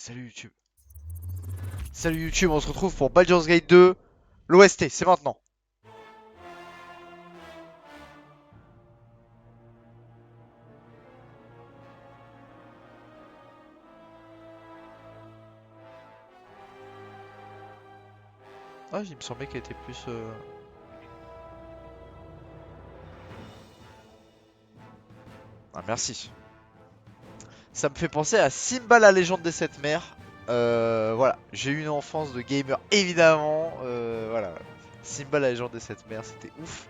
Salut YouTube. Salut YouTube, on se retrouve pour Baldur's Gate 2. L'OST, c'est maintenant. Ah, il me semblait qu'elle était plus... Ah, merci. Ça me fait penser à Simba la légende des sept mers. Voilà, j'ai eu une enfance de gamer, évidemment. Voilà, Simba la légende des sept mers, c'était ouf.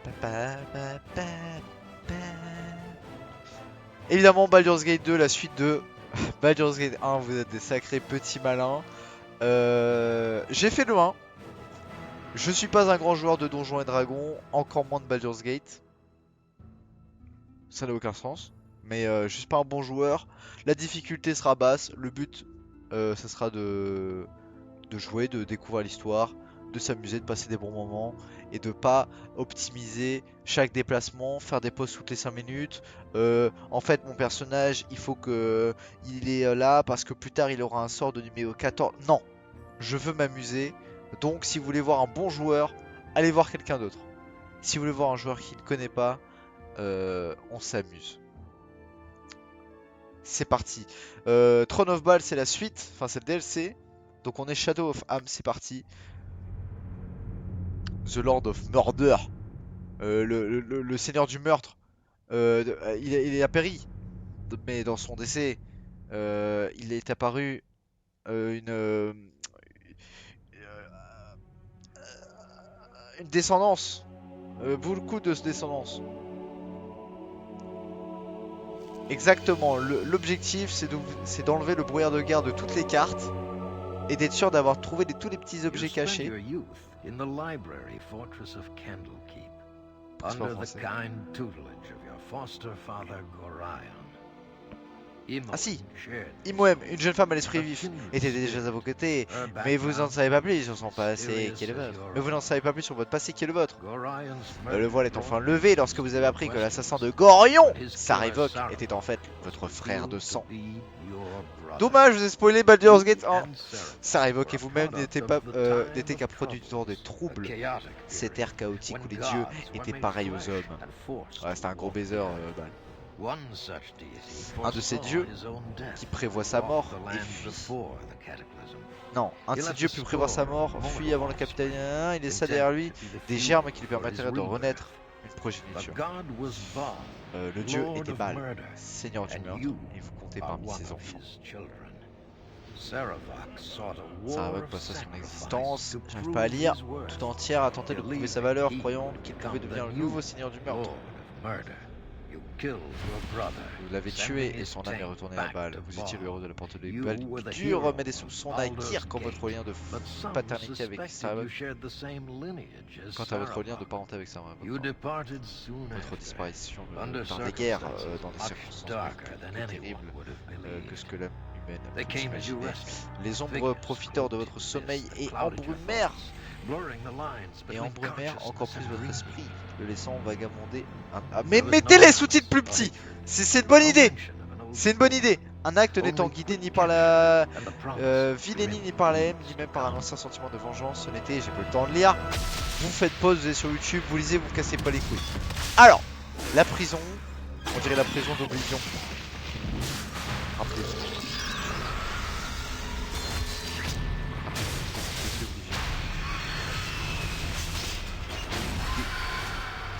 Pa, pa, pa, pa, pa. Évidemment, Baldur's Gate 2, la suite de Baldur's Gate 1, vous êtes des sacrés petits malins. J'ai fait le 1. Je suis pas un grand joueur de Donjons et Dragons, encore moins de Baldur's Gate. Ça n'a aucun sens. Mais je suis pas un bon joueur. La difficulté sera basse. Le but, ça sera de jouer, de découvrir l'histoire, de s'amuser, de passer des bons moments et de pas optimiser chaque déplacement, faire des pauses toutes les 5 minutes. En fait, mon personnage, il faut que il est là parce que plus tard il aura un sort de numéro 14. Non, je veux m'amuser. Donc, si vous voulez voir un bon joueur, allez voir quelqu'un d'autre. Si vous voulez voir un joueur qui ne connaît pas, on s'amuse. C'est parti. Throne of Ball, c'est la suite, enfin c'est le DLC. Donc on est Shadow of Am, c'est parti. The Lord of Murder, le seigneur du meurtre. Il est apéri, mais dans son décès, il est apparu une descendance. Beaucoup de descendance. Exactement, l'objectif c'est d'enlever le brouillard de guerre de toutes les cartes et d'être sûr d'avoir trouvé tous les petits objets cachés. In the library fortress of Candlekeep, C'est pas under the français. kind tutelage of your foster father Gorion. Ah si, shared Imoem, une jeune femme à l'esprit vif, était déjà à vos côtés, her mais vous n'en background, savez pas plus sur son passé mysterious qui est le as vôtre. your Mais vous n'en own. savez pas plus sur votre passé qui est le vôtre. Gorion's Le murder voile est brought enfin you levé to lorsque vous avez appris que questions. l'assassin de Gorion, His killer Sarevok, Sarevok était en fait votre frère de proved to sang. be your brother. Dommage, je vous ai spoilé Baldur's Gate 1. And Sarevok Sarevok et were a vous-même product n'étiez of pas, the time n'étaient of qu'un produit du temps des troubles, troubles. a chaotic Cette period, ère chaotique when où les dieux gods were étaient made pareils aux flesh hommes. and forced Ouais, c'était un to gros walk baiser, together. Bal. One such deity Un de ces foresaw dieux his own death qui prévoit and sa walked mort the et land fuit. before the cataclysm. Non, un de ces dieux put prévoir sa mort, fuit avant le capitaine, il laissa derrière lui des germes qui lui permettraient de renaître une The progéniture. god was Baal, Le dieu Lord était of Baal, murder, seigneur du and meurtre, you et vous comptez are parmi one ses of enfants. his children. Sarevok sought a war Sarevok of passa son sacrifice existence, to j'arrive prove pas à lire, his worth, tout entière à tenter de prouver sa valeur, believing he croyant would qu'il pouvait become devenir the le new nouveau seigneur du meurtre. Lord of murder. You killed your brother, Vous l'avez sending tué et his son âme est taint retournée à back Baal. to Vous étiez le Baal. héros de la porte de You Baal. were the Dur, hero mais des soupçons of naquirent Baldur's quand votre Gate, lien de but some paternité avec suspected Sarevok. you shared the same lineage as Quant à votre lien de Sarevok. parenté avec Sarevok. You departed soon Votre after, disparition under par des guerres circumstances dans des much circonstances darker plus than anyone terribles would have believed. que ce que l'âme humaine They peut came as you imaginer. rested. Les ombres Figures profiteurs de cloaked votre in sommeil mist et that clouded your embrumèrent, thoughts, blurring the lines between encore plus consciousness and votre dream. esprit, le laissant vagabonder. Mais There was mettez no les malice sous-titres plus or petits. hatred, C'est une bonne no idée. mention of an old C'est une bonne idée. Un acte Only n'étant guidé quick ni par la capture and the promise vilainie, grim ni par la haine, deeds ni to même par un come. ancien sentiment de vengeance. Ce n'était, j'ai pas le temps de lire. Vous faites pause, vous êtes sur YouTube, vous lisez, vous cassez pas les couilles. Alors, la prison, on dirait la prison d'Oblivion. Rappelez-vous.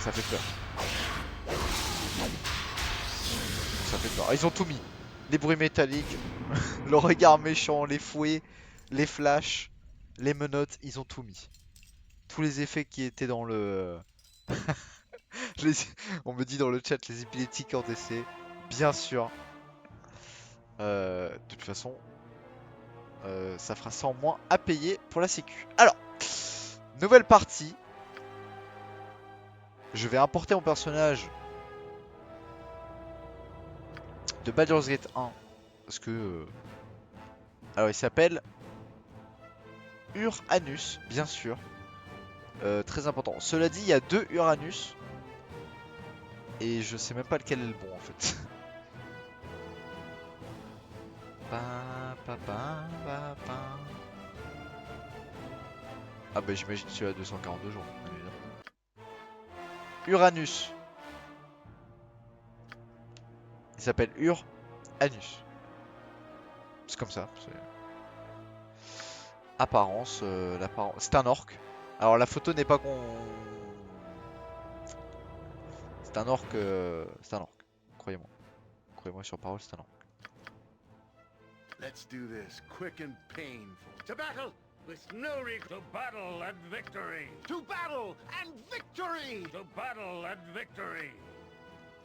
Ça fait peur. Ça fait peur. Ah, ils ont tout mis. Les bruits métalliques, le regard méchant, les fouets, les flashs, les menottes, ils ont tout mis. Tous les effets qui étaient dans le... les- On me dit dans le chat les épileptiques en DC. Bien sûr. De toute façon, ça fera 100 moins à payer pour la sécu. Alors, nouvelle partie. Je vais importer mon personnage de Baldur's Gate 1. Parce que... Alors, il s'appelle Uranus, bien sûr. Très important. Cela dit, il y a deux Uranus. Et je sais même pas lequel est le bon, en fait. Ah bah j'imagine celui à 242 jours, bien évidemment. Uranus. Il s'appelle Uranus. C'est comme ça. Apparence, l'apparence. C'est un orc. Alors la photo n'est pas con. C'est un orc. C'est un orc. Croyez-moi. Croyez-moi sur parole, c'est un orc. Let's do this quick and painful. To battle with no regret. To battle and victory. To battle and victory. To battle and victory.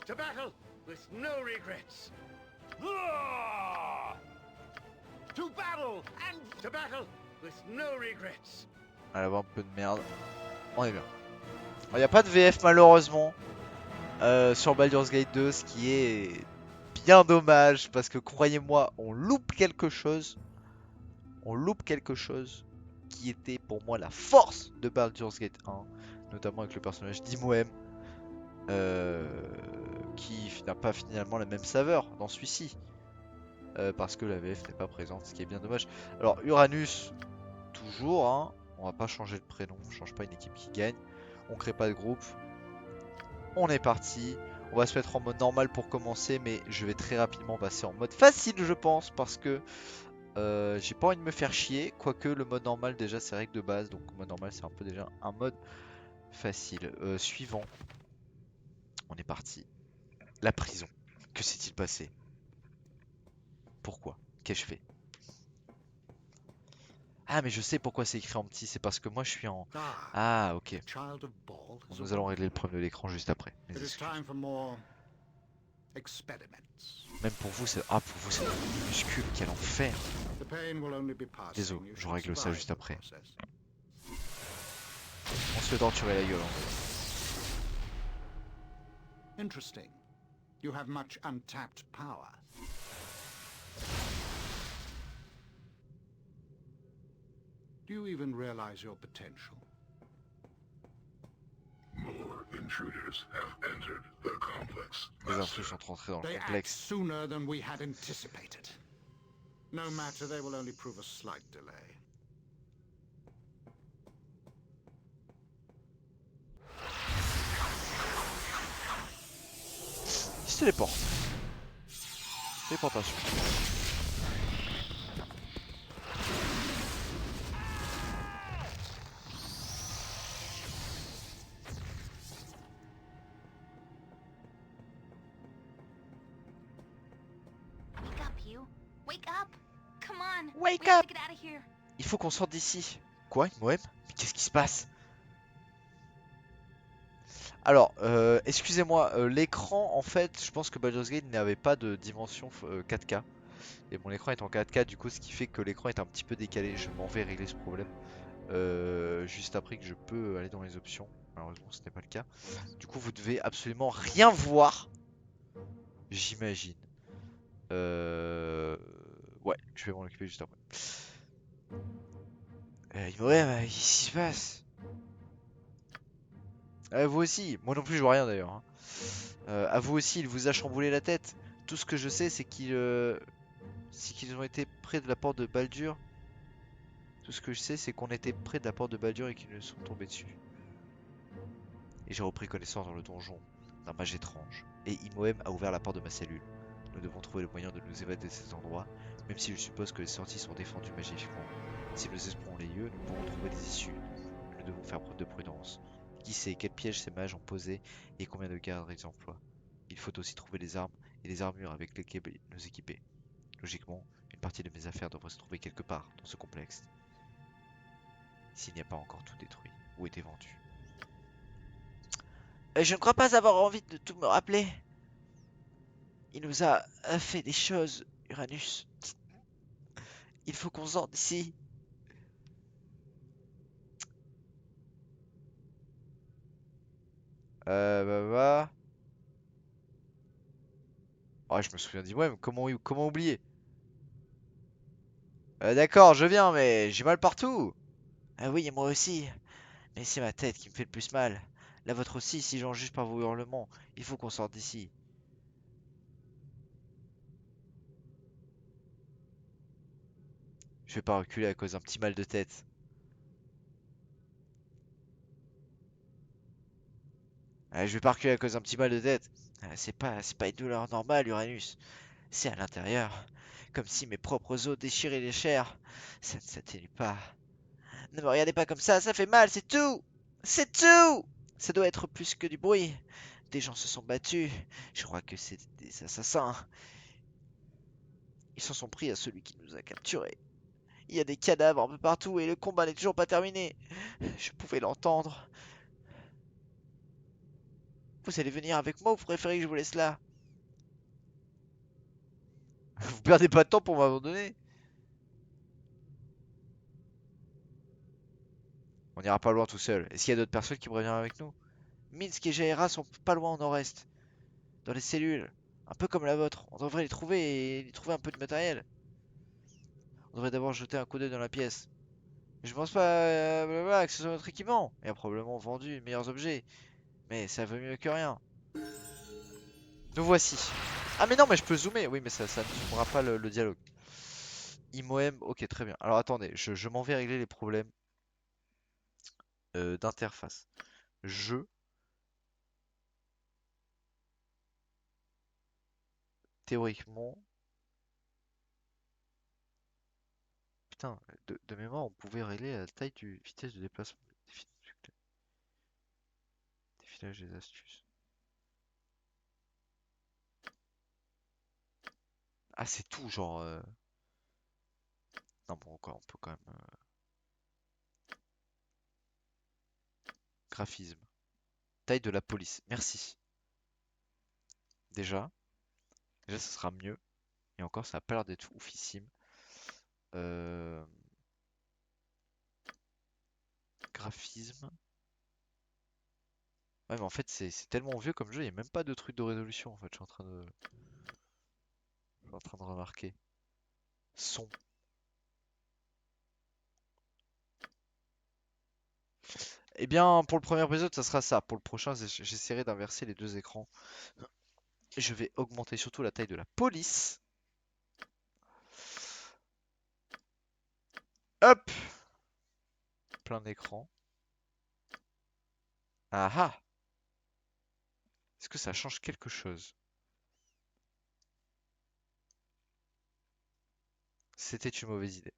To battle with no regrets. To battle and to battle with no regrets. Allez, avoir un peu de merde. On est bien. Il n'y a pas de VF malheureusement sur Baldur's Gate 2, ce qui est bien dommage parce que croyez-moi, on loupe quelque chose. On loupe quelque chose qui était pour moi la force de Baldur's Gate 1, notamment avec le personnage d'Imoem, qui n'a pas finalement la même saveur dans celui-ci, parce que la VF n'est pas présente, ce qui est bien dommage. Alors Uranus, toujours, hein, on va pas changer de prénom, on change pas une équipe qui gagne, on crée pas de groupe, on est parti. On va se mettre en mode normal pour commencer, mais je vais très rapidement passer en mode facile, je pense, parce que j'ai pas envie de me faire chier. Quoique le mode normal, déjà, c'est règle de base, donc le mode normal, c'est un peu déjà un mode facile. Suivant, on est parti. La prison. Que s'est-il passé? Pourquoi? Qu'ai-je fait? Ah, mais je sais pourquoi c'est écrit en petit, c'est parce que moi je suis en. Ah, ok. Child of Baal has Nous allons awoken. régler le problème de l'écran juste après. Mes It is excuses. time for more experiments. Même pour vous, c'est. Ah, pour vous, c'est minuscule, quel enfer. The pain will only be passing. Désolé, You je should règle ça survive juste the après. process. On se fait torturer la gueule. Hein. Interesting. You have much untapped power. Do you even realize your potential? More intruders have entered the complex. Les Master. intrus sont entrés dans le They act complexe. sooner than we had anticipated. No matter, they will only prove a slight delay. Il se téléporte. Téléportation. Wake up, you. Wake up. Come on. Wake we have up. to get out of here. Il faut qu'on sorte d'ici. Quoi, Moem? Mais qu'est-ce qui se passe? Alors, excusez-moi, l'écran, en fait, je pense que Baldur's Gate n'avait pas de dimension 4K. Et mon écran est en 4K, du coup, ce qui fait que l'écran est un petit peu décalé. Je m'en vais régler ce problème juste après que je peux aller dans les options. Malheureusement, ce n'est pas le cas. Du coup, vous devez absolument rien voir, j'imagine. Ouais, je vais m'en occuper juste après. Moem, qu'est-ce qui se passe? Vous aussi, moi non plus je vois rien d'ailleurs. Hein. À vous aussi, il vous a chamboulé la tête. Tout ce que je sais, c'est qu'ils ont été près de la porte de Baldur. Tout ce que je sais, c'est qu'on était près de la porte de Baldur et qu'ils nous sont tombés dessus. Et j'ai repris connaissance dans le donjon d'un mage étrange. Et Imoem a ouvert la porte de ma cellule. Nous devons trouver le moyen de nous évader de cet endroit, même si je suppose que les sorties sont défendues magiquement. Si nous explorons les lieux, nous pourrons trouver des issues. Nous devons faire preuve de prudence. Qui sait quels pièges ces mages ont posés et combien de gardes ils emploient. Il faut aussi trouver les armes et les armures avec lesquelles nous équiper. Logiquement, une partie de mes affaires devrait se trouver quelque part dans ce complexe. S'il n'y a pas encore tout détruit ou été vendu. Je ne crois pas avoir envie de tout me rappeler. Il nous a fait des choses, Uranus. Il faut qu'on sorte d'ici. Bah. Ouais, je me souviens d'Imoem, comment oublier? D'accord, je viens, mais j'ai mal partout. Ah oui, et moi aussi. Mais c'est ma tête qui me fait le plus mal. La vôtre aussi, si j'en juge par vos hurlements. Il faut qu'on sorte d'ici. Je vais pas reculer à cause d'un petit mal de tête. Je vais pas reculer à cause d'un petit mal de tête. C'est pas une douleur normale, Uranus. C'est à l'intérieur. Comme si mes propres os déchiraient les chairs. Ça ne s'atténue pas. Ne me regardez pas comme ça fait mal, c'est tout! C'est tout! Ça doit être plus que du bruit. Des gens se sont battus. Je crois que c'est des assassins. Ils s'en sont pris à celui qui nous a capturés. Il y a des cadavres un peu partout et le combat n'est toujours pas terminé. Je pouvais l'entendre. Vous allez venir avec moi ou vous préférez que je vous laisse là? Vous perdez pas de temps pour m'abandonner? On n'ira pas loin tout seul. Est-ce qu'il y a d'autres personnes qui pourraient venir avec nous? Minsk et Jaira sont pas loin au nord-est. Dans les cellules. Un peu comme la vôtre. On devrait les trouver et y trouver un peu de matériel. On devrait d'abord jeter un coup d'œil dans la pièce. Je pense pas blablabla, que ce soit notre équipement. Il a probablement vendu de meilleurs objets. Mais ça vaut mieux que rien. Nous voici. Ah mais non, mais je peux zoomer. Oui, mais ça ne zoomera pas le dialogue. IMOM, ok, très bien. Alors attendez, je m'en vais régler les problèmes d'interface. Je, théoriquement... Putain, de mémoire, on pouvait régler la taille du vitesse de déplacement. Défilage des astuces. Ah, c'est tout, genre... Non, bon, encore, on peut quand même... Graphisme. Taille de la police. Merci. Déjà. Déjà, ça sera mieux. Et encore, ça a pas l'air d'être oufissime. Euh... Graphisme. Ouais, mais en fait, c'est tellement vieux comme jeu, il n'y a même pas de truc de résolution, en fait, je suis en train de remarquer. Son. Eh bien, pour le premier épisode, ça sera ça. Pour le prochain, j'essaierai d'inverser les deux écrans. Je vais augmenter surtout la taille de la police. Hop! Plein d'écran. Ah ah! Est-ce que ça change quelque chose? C'était une mauvaise idée.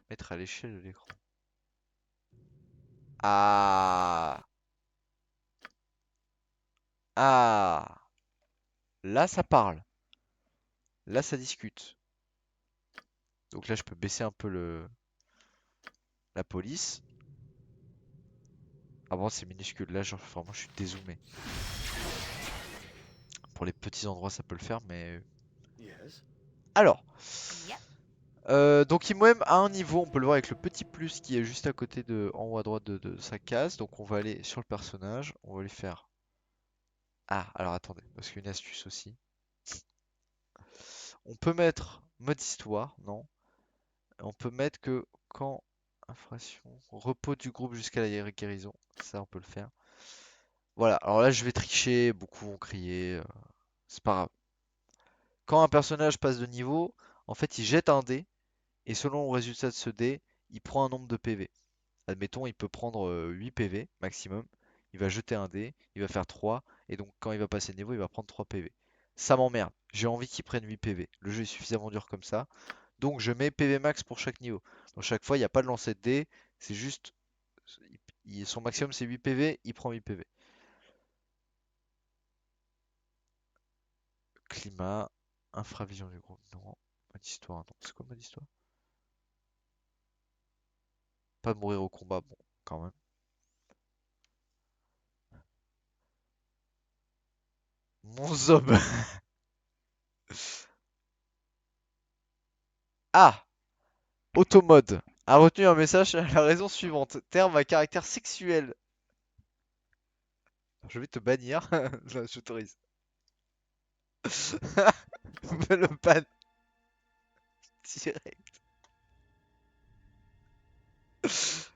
Mettre à l'échelle de l'écran. Ah! Ah! Là, ça parle. Là, ça discute. Donc là, je peux baisser un peu la police. Ah bon, c'est minuscule. Là, genre, vraiment, je suis dézoomé. Pour les petits endroits, ça peut le faire, mais... Yes. Alors, Yep. donc Imoem à un niveau, on peut le voir avec le petit plus qui est juste à côté de, en haut à droite de sa case. Donc on va aller sur le personnage, on va lui faire... Ah, alors attendez, parce qu'il y a une astuce aussi. On peut mettre mode histoire, non. On peut mettre que quand infraction, repos du groupe jusqu'à la guérison, ça on peut le faire. Voilà, alors là je vais tricher, beaucoup vont crier, c'est pas grave. Quand un personnage passe de niveau, en fait il jette un dé, et selon le résultat de ce dé, il prend un nombre de PV. Admettons, il peut prendre 8 PV maximum. Il va jeter un dé, il va faire 3, et donc quand il va passer de niveau, il va prendre 3 PV. Ça m'emmerde. J'ai envie qu'il prenne 8 PV. Le jeu est suffisamment dur comme ça. Donc je mets PV max pour chaque niveau. Donc chaque fois, il n'y a pas de lancer de dé. C'est juste. Son maximum c'est 8 PV, il prend 8 PV. Climat, infravision du groupe. Non. Mode histoire, non. C'est quoi mode histoire? Pas mourir au combat, bon, quand même. Mon zob. Ah! Automode a retenu un message à la raison suivante. Terme à caractère sexuel. Je vais te bannir. Je t'autorise. Me le ban direct.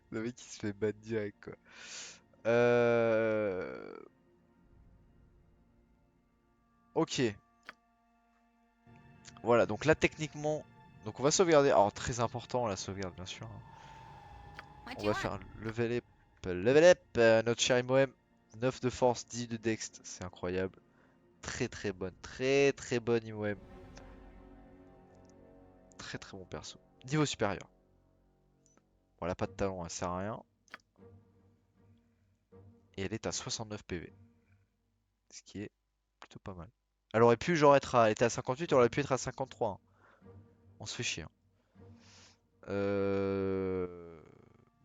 Le mec il se fait ban direct quoi. Ok. Voilà, donc là techniquement, donc on va sauvegarder. Alors très important la sauvegarde bien sûr, hein. What On do you va want? faire level up, notre cher Imoem. 9 de force, 10 de dext, c'est incroyable. Très bonne Imoem. Très très bon perso. Niveau supérieur. Bon, elle a pas de talent, elle sert à rien. Et elle est à 69 PV. Ce qui est plutôt pas mal. Elle aurait pu genre être à, elle était à 58, elle aurait pu être à 53, hein. On se fait chier, hein.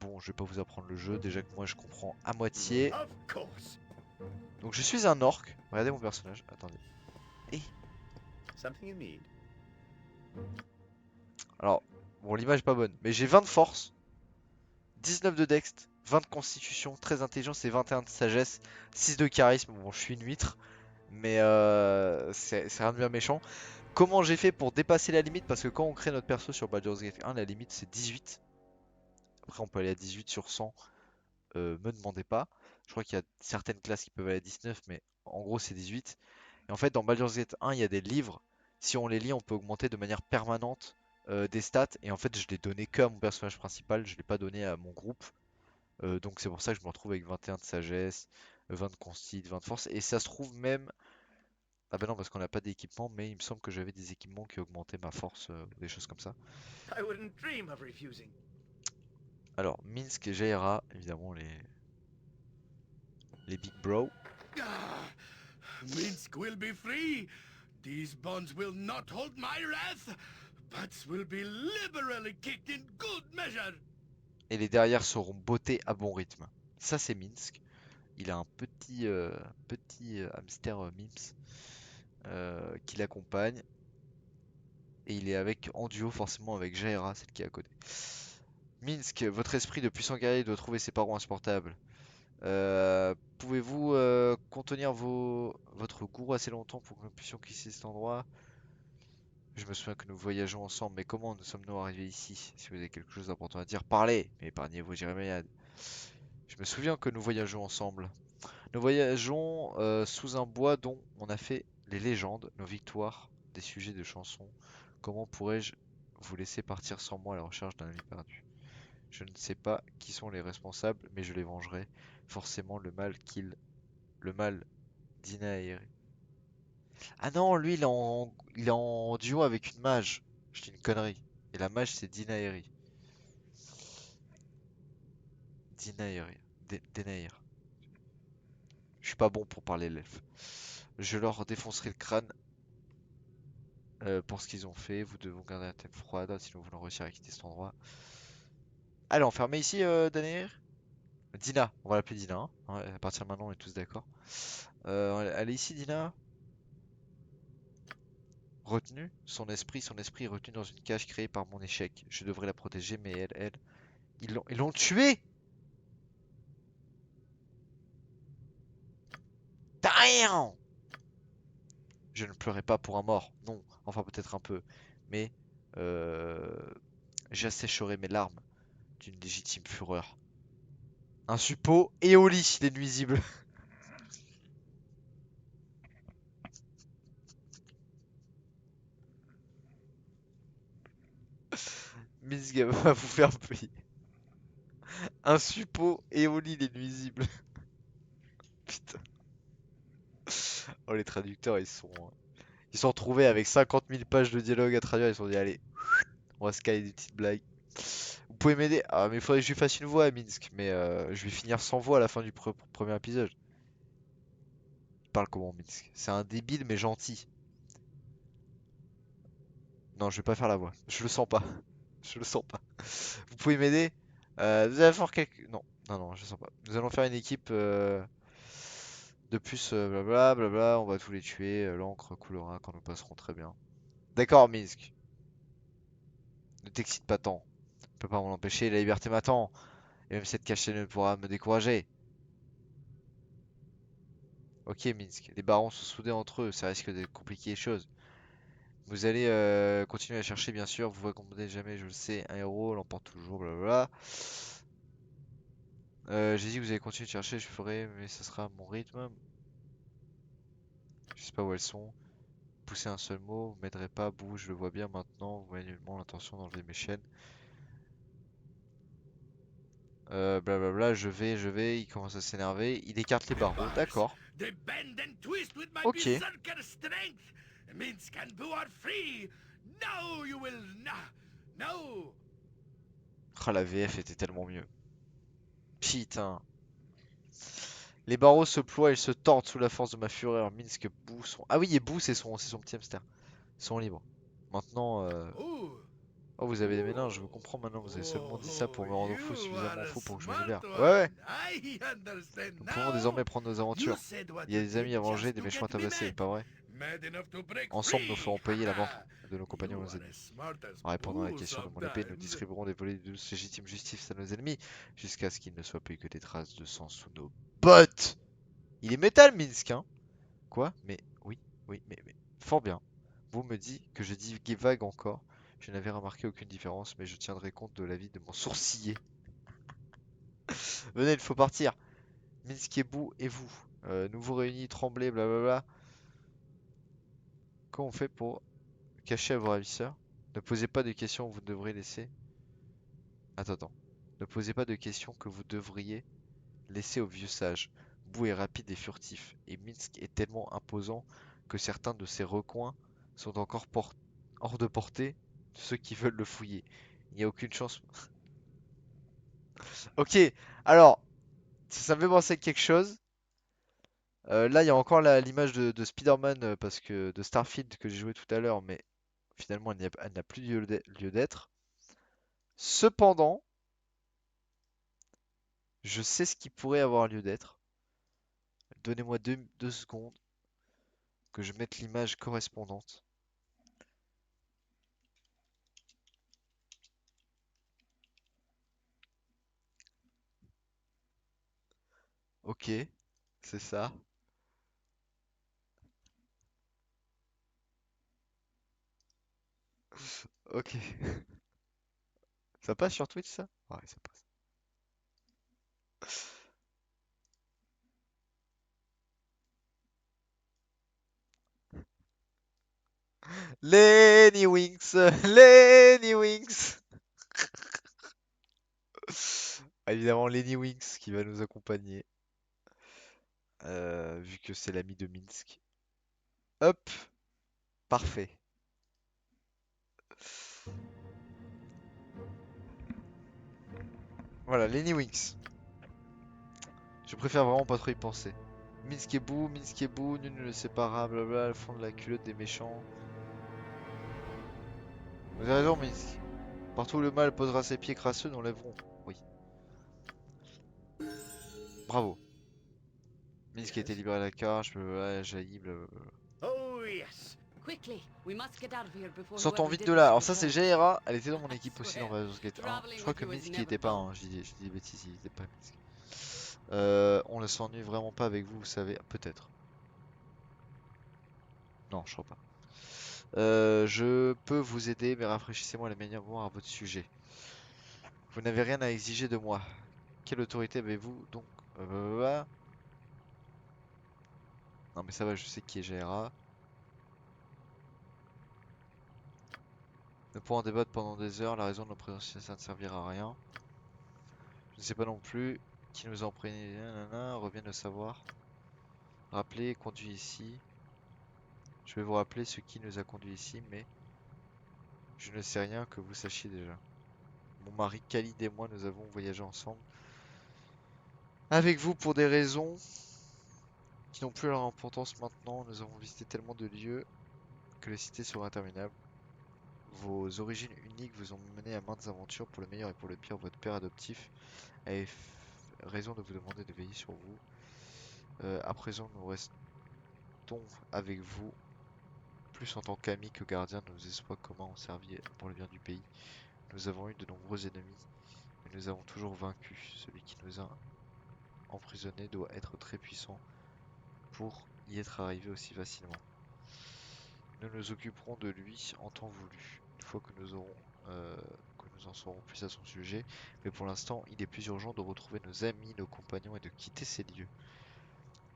Bon, je vais pas vous apprendre le jeu, déjà que moi je comprends à moitié. Of course. Donc je suis un orc. Regardez mon personnage. Attendez. Eh. Something you need. Alors, bon, l'image est pas bonne, mais j'ai 20 de force, 19 de dext, 20 de constitution, 13 d'intelligence et 21 de sagesse, 6 de charisme. Bon, je suis une huître, mais c'est rien de bien méchant. Comment j'ai fait pour dépasser la limite? Parce que quand on crée notre perso sur Baldur's Gate 1, la limite c'est 18. Après, on peut aller à 18 sur 100. Me demandez pas. Je crois qu'il y a certaines classes qui peuvent aller à 19, mais en gros c'est 18. Et en fait, dans Baldur's Gate 1, il y a des livres. Si on les lit, on peut augmenter de manière permanente des stats. Et en fait, je l'ai donné que à mon personnage principal. Je l'ai pas donné à mon groupe. Donc c'est pour ça que je me retrouve avec 21 de sagesse, 20 de consti, 20 de force. Et ça se trouve même. Ah bah non, parce qu'on n'a pas d'équipement. Mais il me semble que j'avais des équipements qui augmentaient ma force, des choses comme ça. I wouldn't dream of refusing. Alors, Minsk et Jaira, évidemment, les big bros. Ah, Minsk will be free. These bonds will not hold my wrath. Butts will be liberally kicked in good measure. Et les derrières seront bottés à bon rythme. Ça, c'est Minsk. Il a un petit hamster Mims qui l'accompagne. Et il est en duo forcément avec Jaira, celle qui est à côté. Minsk, votre esprit de puissant guerrier doit trouver ses parents insupportables. Pouvez-vous contenir votre gourou assez longtemps pour que nous puissions quitter cet endroit? Je me souviens que nous voyageons ensemble, mais comment nous sommes-nous arrivés ici? Si vous avez quelque chose d'important à dire, parlez, mais épargnez vos jérémiades. Je me souviens que nous voyageons ensemble. Nous voyageons sous un bois dont on a fait les légendes, nos victoires, des sujets de chansons. Comment pourrais-je vous laisser partir sans moi à la recherche d'un ami perdu? Je ne sais pas qui sont les responsables, mais je les vengerai. Forcément, le mal d'Inaëri. Ah non, lui, il est en duo avec une mage. Je dis une connerie. Et la mage, c'est Dinaëri. Dinaëri. Denaïr. Je suis pas bon pour parler l'elfe. Je leur défoncerai le crâne pour ce qu'ils ont fait. Vous devez garder la tête froide, sinon vous n'en réussirez à quitter cet endroit. Allez, enfermé ici, Danair? Dina, on va l'appeler Dina, hein. Ouais, à partir de maintenant, on est tous d'accord. Elle est ici, Dina. Retenue, son esprit est retenu dans une cage créée par mon échec. Je devrais la protéger, mais ils l'ont tué! Damn! Je ne pleurais pas pour un mort, non, enfin peut-être un peu, mais euh, j'assécherai mes larmes d'une légitime fureur. Un suppôt et au lit, les nuisibles. Miss va vous faire payer. Un suppôt et au lit, les nuisibles. Putain. Oh, les traducteurs, ils sont retrouvés avec 50 000 pages de dialogue à traduire. Ils se sont dit, allez, on va se caler des petites blagues. Vous pouvez m'aider? Ah, mais il faudrait que je lui fasse une voix à Minsk. Mais je vais finir sans voix à la fin du premier épisode. Il parle comment, Minsk? C'est un débile, mais gentil. Non, je vais pas faire la voix. Je le sens pas. Je le sens pas. Vous pouvez m'aider? Vous allez faire quelque... Non, non, non, je sens pas. Nous allons faire une équipe de plus, blabla, blabla. On va tous les tuer. L'encre coulera quand nous passerons très bien. D'accord, Minsk. Ne t'excite pas tant. On peut pas m'en empêcher. La liberté m'attend. Et même cette cachette ne pourra me décourager. Ok, Minsk. Les barons sont soudés entre eux. Ça risque de compliquer les choses. Vous allez continuer à chercher, bien sûr. Vous répondez jamais, je le sais. Un héros l'emporte toujours, blablabla. J'ai dit que vous allez continuer de chercher, je ferai, mais ça sera à mon rythme. Je sais pas où elles sont. pousser un seul mot, vous m'aiderez pas, bouge, je le vois bien maintenant, vous avez nullement l'intention d'enlever mes chaînes. Blablabla, je vais, il commence à s'énerver, il écarte les barreaux, Bars. d'accord. They bend and twist with my Ok. berserker strength. Minsk and Boo are free. No, you will not. No. Ah, la VF était tellement mieux. Putain. Les barreaux se ploient et se tordent sous la force de ma fureur. Minsk et Boo sont... Ah oui, et Boo, c'est son petit hamster. Ils sont libres. Maintenant, Ooh. Oh, vous avez des méninges, je Ooh. vous comprends maintenant. Vous avez seulement dit ça pour Oh, me rendre fou you are suffisamment a fou pour que je me smart libère. Ouais, ouais. one. I understand Nous pouvons now. désormais prendre nos You aventures. said what Il y a you des did amis à venger, just des to méchants à get me tabasser, pas vrai? mad enough to break Ensemble, nous free. ferons payer la mort de nos compagnons You et nos are ennemis. as smart as En répondant à la Boo question de mon épée, nous sometimes. distribuerons des volets de douce légitime justice à nos ennemis, jusqu'à ce qu'il ne soit plus que des traces de sang sous nos bottes. Il est métal, Minsk, hein? Quoi? Mais oui, oui, mais fort bien. Vous me dites que je dis vague encore. Je n'avais remarqué aucune différence, mais je tiendrai compte de l'avis de mon sourciller. Venez, il faut partir. Minsk et Boo et vous. Nous vous réunis, tremblez, blablabla. Comment on fait pour cacher à vos ravisseurs? Ne posez pas de questions, vous devrez laisser. Attends. Ne posez pas de questions que vous devriez laisser au vieux sage. Boo est rapide et furtif, et Minsk est tellement imposant que certains de ses recoins sont encore hors de portée de ceux qui veulent le fouiller. Il n'y a aucune chance. Ok, alors, ça me fait penser à quelque chose. Là, il y a encore l'image de Spider-Man parce que de Starfield que j'ai joué tout à l'heure, mais finalement, elle n'a plus lieu d'être. Cependant, je sais ce qui pourrait avoir lieu d'être. Donnez-moi deux secondes que je mette l'image correspondante. Ok, c'est ça. Ok. Ça passe sur Twitch, ça? Ouais, ça passe. Lenny Winks! Lenny Winks! Ah, évidemment, Lenny Winks qui va nous accompagner. Vu que c'est l'ami de Minsk. Hop! Parfait. Voilà, Lenny Winks. Je préfère vraiment pas trop y penser. Minsk et Boo, nul ne le sépara, blabla, le fond de la culotte des méchants. Vous avez raison, Minsk. Partout où le mal posera ses pieds crasseux, nous lèverons. Oui. Bravo. Minsk a été Yes. libéré à la cage, blablabla, jaillit, blablabla. Oh, yes. Quickly, we must get out of here before Sortons whoever vite did de this là. Alors ça c'est returns. Jaira, elle était dans mon I équipe aussi dans swear, Baldur's Gate 1. Je traveling crois with que you is Minsk y never était pas, dull. hein. Je dis des bêtises, il était pas Minsk. On ne s'ennuie vraiment pas avec vous, vous savez. Peut-être. Non, je crois pas. Je peux vous aider, mais rafraîchissez-moi la manière de voir à votre sujet. Vous n'avez rien à exiger de moi. Quelle autorité avez-vous donc? Blablabla. Non mais ça va, je sais qui est Jaira. Nous pourrons en débattre pendant des heures, la raison de notre présence ici, ça ne servira à rien. Je ne sais pas non plus qui nous a emprisonnés, nanana, revient de savoir. Rappelez, conduit ici. Je vais vous rappeler ce qui nous a conduit ici, mais je ne sais rien que vous sachiez déjà. Mon mari Khalid et moi, nous avons voyagé ensemble. Avec vous pour des raisons qui n'ont plus leur importance maintenant. Nous avons visité tellement de lieux que les cités seront interminables. Vos origines uniques vous ont mené à maintes aventures pour le meilleur et pour le pire. Votre père adoptif avait raison de vous demander de veiller sur vous. À présent, nous restons avec vous, plus en tant qu'amis que gardiens de nos espoirs communs ont servi pour le bien du pays. Nous avons eu de nombreux ennemis, mais nous avons toujours vaincu. Celui qui nous a emprisonnés doit être très puissant pour y être arrivé aussi facilement. Nous nous occuperons de lui en temps voulu, une fois que que nous en saurons plus à son sujet, mais pour l'instant, il est plus urgent de retrouver nos amis, nos compagnons et de quitter ces lieux.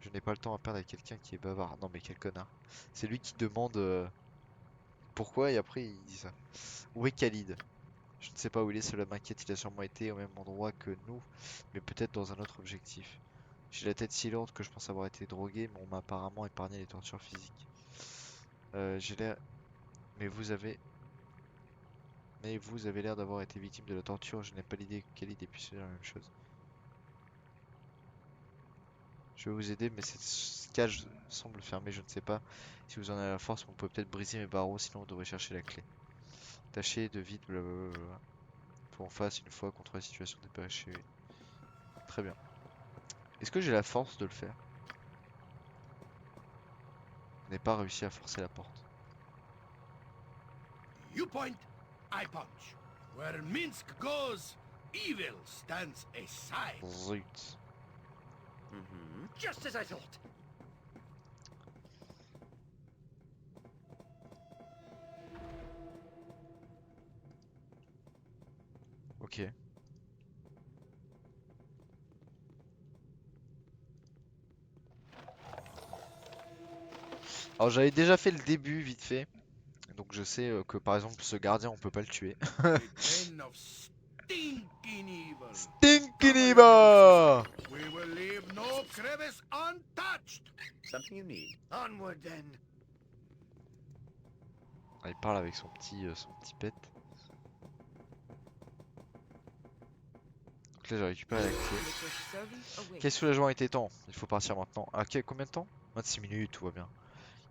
Je n'ai pas le temps à perdre avec quelqu'un qui est bavard. Non mais quel connard. C'est lui qui demande pourquoi et après il dit ça. Où est Khalid? Je ne sais pas où il est, cela m'inquiète, il a sûrement été au même endroit que nous, mais peut-être dans un autre objectif. J'ai la tête si lourde que je pense avoir été drogué, mais on m'a apparemment épargné les tortures physiques. J'ai l'air... Mais vous avez... Mais vous avez l'air d'avoir été victime de la torture, je n'ai pas l'idée que Khalid ait pu faire la même chose. Je vais vous aider, mais cette cage semble fermée, je ne sais pas. Si vous en avez la force, on peut peut-être briser mes barreaux, sinon vous devrez chercher la clé. Tâchez de vite, blablabla. Faut en face une fois contre la situation dépêchée. Très bien. Est-ce que j'ai la force de le faire? Je n'ai pas réussi à forcer la porte. You point, I punch. Where Minsk goes, evil stands aside. Zut. Just as I thought. Ok. Alors j'avais déjà fait le début vite fait. Donc je sais que par exemple ce gardien on peut pas le tuer. The den of stinking evil. Stinkiniba! We will leave no crevice untouched. Something you need. Onward then. Ah, il parle avec son petit pet. Donc là j'ai récupéré la clé. Let your servant away. Quel soulagement était temps? Il faut partir maintenant. Ah, combien de temps? 26 minutes, tout va bien.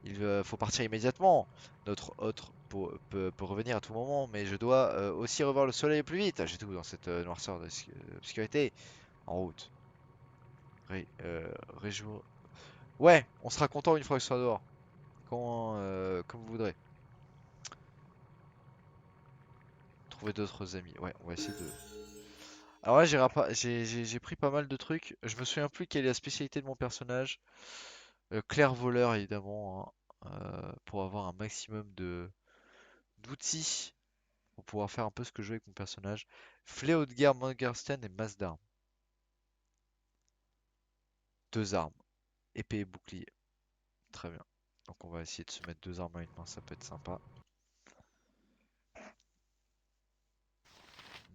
Il faut partir immédiatement. Notre hôte peut revenir à tout moment, mais je dois aussi revoir le soleil plus vite. J'ai tout dans cette noirceur d'obscurité. En route. Réjour. Ouais, on sera content une fois que ce sera dehors. Comme vous voudrez. Trouver d'autres amis. Ouais, on va essayer de. Alors là, j'ai pris pas mal de trucs. Je me souviens plus quelle est la spécialité de mon personnage. Clair voleur, évidemment, hein, pour avoir un maximum de d'outils pour pouvoir faire un peu ce que je veux avec mon personnage. Fléau de guerre, Morgenstern et masse d'armes. Deux armes, épée et bouclier. Très bien. Donc on va essayer de se mettre deux armes à une main, ça peut être sympa.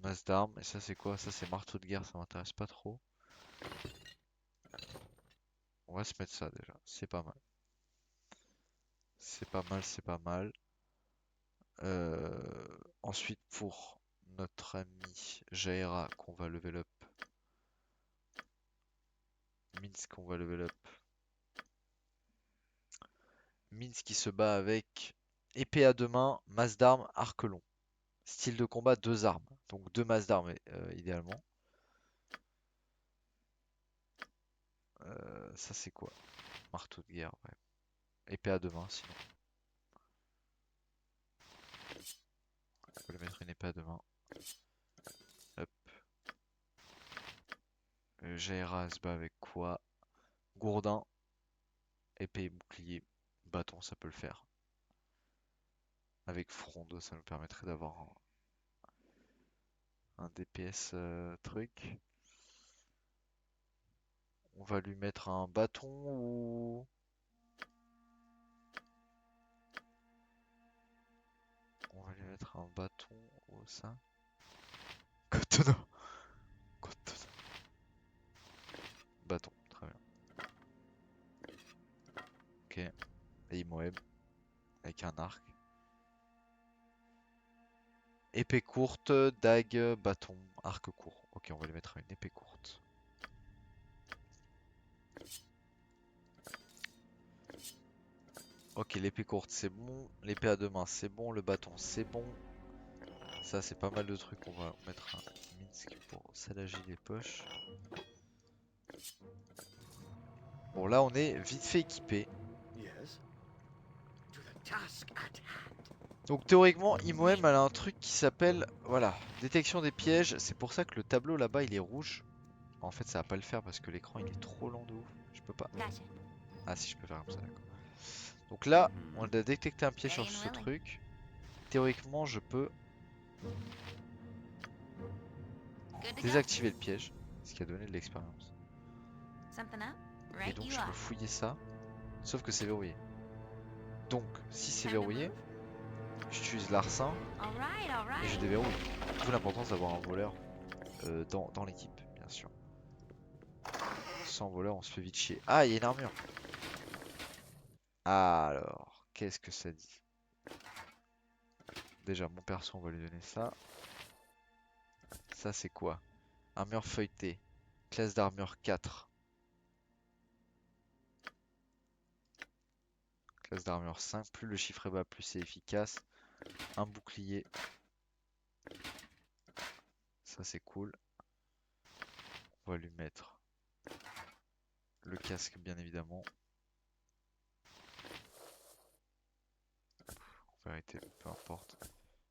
Masse d'armes, et ça c'est quoi? Ça c'est marteau de guerre, ça m'intéresse pas trop. On va se mettre ça déjà, c'est pas mal. C'est pas mal, c'est pas mal. Ensuite pour notre ami Jaira qu'on va level up. Minsk on va level up. Minsk qui se bat avec épée à deux mains, masse d'armes, arc long. Style de combat, deux armes. Donc deux masses d'armes idéalement. Ça c'est quoi? Marteau de guerre, ouais. Épée à deux mains sinon. On peut lui mettre une épée à deux mains. Hop. Jaira se bat avec quoi? Gourdin. Épée et bouclier. Bâton, ça peut le faire. Avec fronde, ça nous permettrait d'avoir un DPS truc. On va lui mettre un bâton ou... On va lui mettre un bâton ou ça. Cotonneau. Cotonneau. Bâton, très bien. Ok. Et Imoeb. Avec un arc. Épée courte, dague, bâton, arc court. Ok, on va lui mettre une épée courte. Ok, l'épée courte c'est bon, l'épée à deux mains c'est bon, le bâton c'est bon. Ça c'est pas mal de trucs, on va mettre un Minsk pour s'alléger les poches. Bon là on est vite fait équipé. Yes. To the task at hand. Donc théoriquement Imoem elle a un truc qui s'appelle, voilà, détection des pièges. C'est pour ça que le tableau là-bas il est rouge. En fait ça va pas le faire parce que l'écran il est trop lent de ouf. Je peux pas. Gotcha. Ah si je peux faire comme ça, d'accord. Donc là, on a détecté un piège sur ce truc. Théoriquement, je peux Good to go. désactiver le piège, ce qui a donné de l'expérience. Something up? Et Right donc you je are. peux fouiller ça. Sauf que c'est verrouillé. Donc si c'est Time to verrouillé, move? j'utilise l'arsen Alright, et je alright. déverrouille. D'où l'importance d'avoir un voleur dans l'équipe, bien sûr. Sans voleur, on se fait vite chier. Ah, il y a une armure. Alors, qu'est-ce que ça dit? Déjà, mon perso, on va lui donner ça. Ça, c'est quoi? Armure feuilletée. Classe d'armure 4. Classe d'armure 5. Plus le chiffre est bas, plus c'est efficace. Un bouclier. Ça, c'est cool. On va lui mettre le casque, bien évidemment. En vérité, peu importe.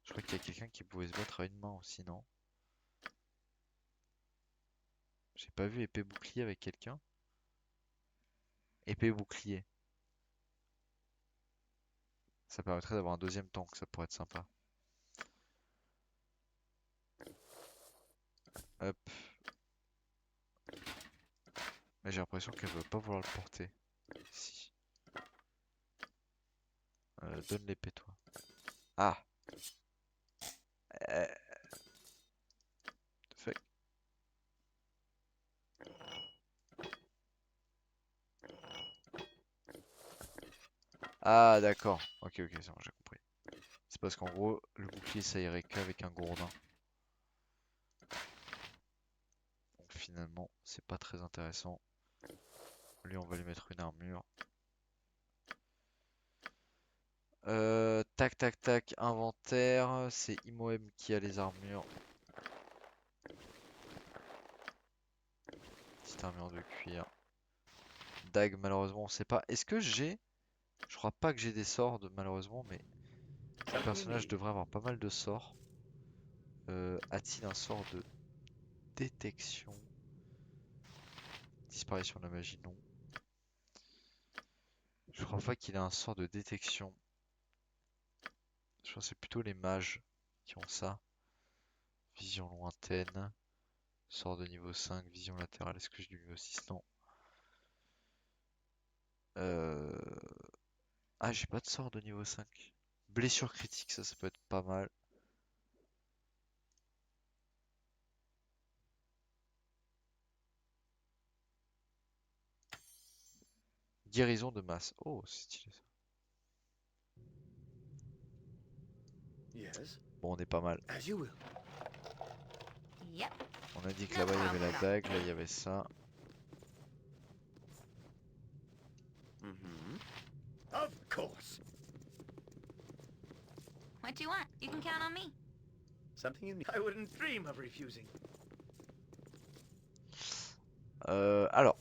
Je crois qu'il y a quelqu'un qui pouvait se battre à une main aussi, non? J'ai pas vu épée bouclier avec quelqu'un. Épée bouclier. Ça permettrait d'avoir un deuxième tank, ça pourrait être sympa. Hop. Mais j'ai l'impression qu'elle veut pas vouloir le porter. Si. Donne l'épée, toi. Ah. Euh, fuck. Ah, d'accord. Ok, ok, c'est bon, j'ai compris. C'est parce qu'en gros, le bouclier, ça irait qu'avec un gourdin. Donc finalement, c'est pas très intéressant. Lui, on va lui mettre une armure. Tac, tac, tac. Inventaire. C'est Imoem qui a les armures. Petite armure de cuir. Dague, malheureusement, on sait pas. Est-ce que j'ai... Je crois pas que j'ai des sorts, malheureusement, mais le personnage devrait avoir pas mal de sorts. A-t-il un sort de détection? Disparition de la magie, non. Je crois pas qu'il a un sort de détection. Je pense que c'est plutôt les mages qui ont ça. Vision lointaine. Sort de niveau 5, vision latérale. Est-ce que j'ai du niveau 6? Non. Euh... Ah, j'ai pas de sort de niveau 5. Blessure critique, ça peut être pas mal. Guérison de masse. Oh, c'est stylé ça. Yes, Bon, on est pas mal. as you will. Yep. On a dit que No là-bas il y avait la problem. dague, là il y avait ça. Of course. What you want? You can count on me. Something you need. I wouldn't dream of refusing. Alors,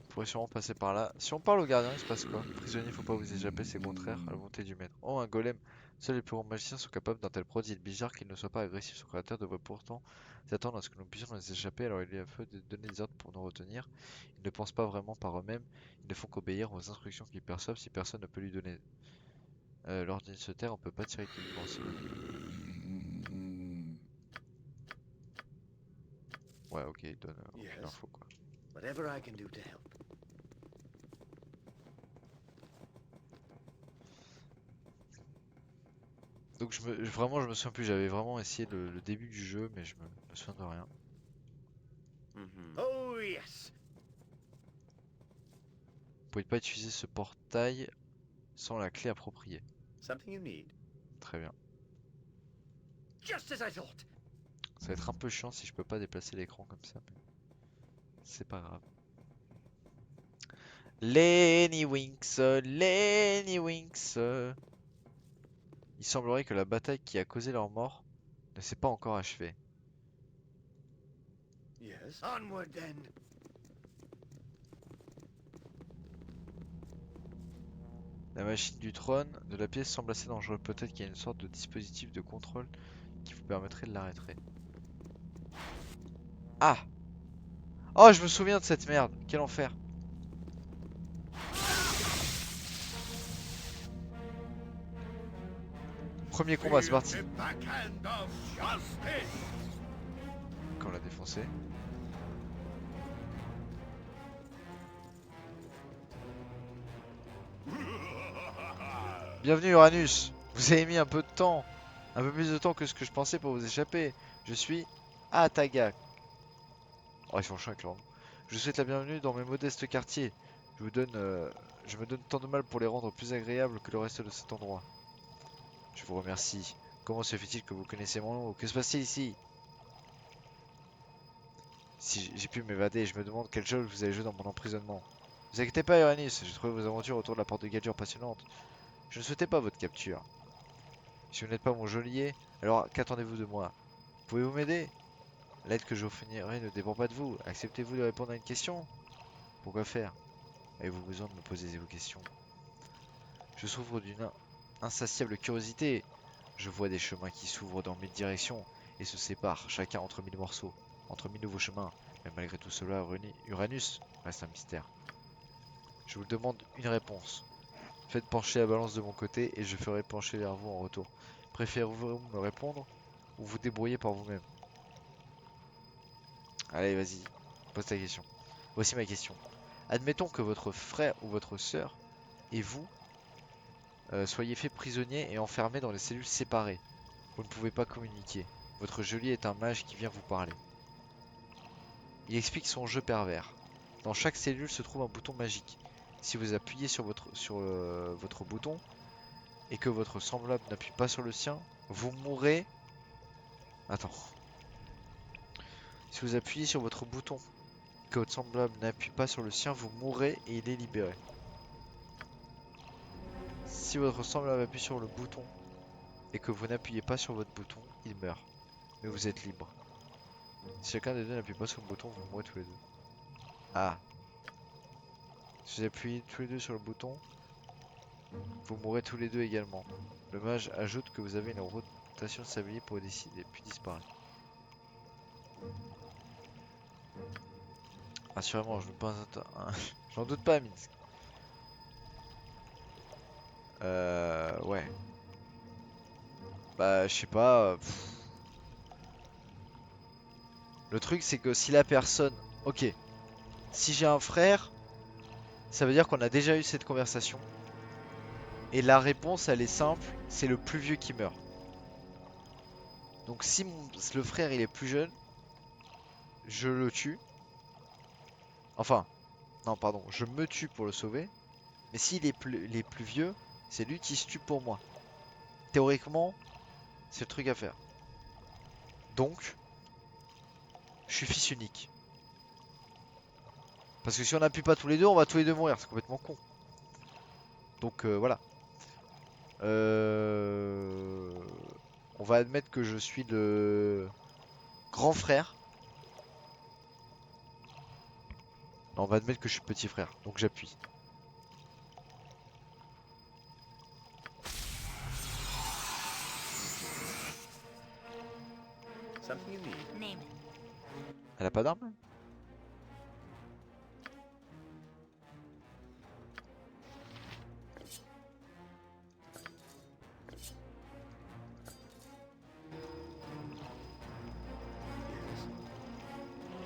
on pourrait sûrement passer par là. Si on parle au gardien, il se passe quoi? Prisonnier, faut pas vous échapper, c'est contraire à la volonté du maître. Oh, un golem. Seuls les plus grands magiciens sont capables d'un tel prodige. Il est bizarre qu'il ne soit pas agressif. Son créateur devrait pourtant s'attendre à ce que nous puissions nous échapper. Alors il lui a fait de donner des ordres pour nous retenir. Ils ne pensent pas vraiment par eux-mêmes. Ils ne font qu'obéir aux instructions qu'ils perçoivent. Si personne ne peut lui donner l'ordre de se taire, on peut pas tirer qu'il pense. Ouais, ok, il donne aucune Yes. info quoi. Whatever I can do to help. Donc vraiment je me souviens plus, j'avais vraiment essayé le début du jeu mais je me souviens de rien. Oh yes. Vous pouvez pas utiliser ce portail sans la clé appropriée. Something you need. Très bien. Just as I thought. Ça va être un peu chiant si je peux pas déplacer l'écran comme ça, mais c'est pas grave. Lenny Winks, Lenny Winks. Il semblerait que la bataille qui a causé leur mort ne s'est pas encore achevée. Yes. Onward then. La machine du trône de la pièce semble assez dangereuse. Peut-être qu'il y a une sorte de dispositif de contrôle qui vous permettrait de l'arrêter. Ah! Oh, je me souviens de cette merde. Quel enfer. Premier combat, c'est parti. The backhand of justice. Quand on l'a défoncé. Bienvenue Uranus. Vous avez mis un peu de temps. Un peu plus de temps que ce que je pensais pour vous échapper. Je suis Ataga. Oh, ils sont chiants avec leur nom. Je vous souhaite la bienvenue dans mes modestes quartiers. Je me donne tant de mal pour les rendre plus agréables que le reste de cet endroit. Je vous remercie. Comment se fait-il que vous connaissez mon nom? Que se passe-t-il ici? Si j'ai pu m'évader, je me demande quel jeu vous avez joué dans mon emprisonnement. Ne vous inquiétez pas, Uranus, j'ai trouvé vos aventures autour de la porte de Gadur passionnantes. Je ne souhaitais pas votre capture. Si vous n'êtes pas mon geôlier, alors qu'attendez-vous de moi? Pouvez-vous m'aider? L'aide que je vous fournirai ne dépend pas de vous. Acceptez-vous de répondre à une question? Pourquoi faire? Avez-vous besoin de me poser vos questions? Je souffre d'une insatiable curiosité. Je vois des chemins qui s'ouvrent dans mille directions et se séparent, chacun entre mille morceaux, entre mille nouveaux chemins. Mais malgré tout cela, Uranus reste un mystère. Je vous demande une réponse. Faites pencher la balance de mon côté et je ferai pencher vers vous en retour. Préférez-vous me répondre ou vous débrouiller par vous-même? Allez, vas-y, pose ta question. Voici ma question. Admettons que votre frère ou votre sœur et vous soyez fait prisonnier et enfermé dans des cellules séparées. Vous ne pouvez pas communiquer. Votre geôlier est un mage qui vient vous parler. Il explique son jeu pervers. Dans chaque cellule se trouve un bouton magique. Si vous appuyez sur votre bouton et que votre semblable n'appuie pas sur le sien, vous mourrez. Attends. Si vous appuyez sur votre bouton et que votre semblable n'appuie pas sur le sien, vous mourrez et il est libéré. Si votre semblable appuie sur le bouton et que vous n'appuyez pas sur votre bouton, il meurt. Mais vous êtes libre. Si chacun des deux n'appuie pas sur le bouton, vous mourrez tous les deux. Ah. Si vous appuyez tous les deux sur le bouton, vous mourrez tous les deux également. Le mage ajoute que vous avez une rotation de sablier pour décider, puis disparaît. Assurément, je ne pas j'en doute pas, Minsk. Ouais. Bah, je sais pas. Le truc, c'est que si la personne... Ok. Si j'ai un frère, ça veut dire qu'on a déjà eu cette conversation. Et la réponse, elle est simple. C'est le plus vieux qui meurt. Donc si le frère, il est plus jeune, je le tue. Enfin, non, pardon. Je me tue pour le sauver. Mais s'il est plus vieux, c'est lui qui se tue pour moi. Théoriquement, c'est le truc à faire. Donc, je suis fils unique. Parce que si on n'appuie pas tous les deux, on va tous les deux mourir. C'est complètement con. Donc voilà. On va admettre que je suis le grand frère. Non, on va admettre que je suis petit frère. Donc j'appuie. Something you need. Name it. Elle a pas d'arme?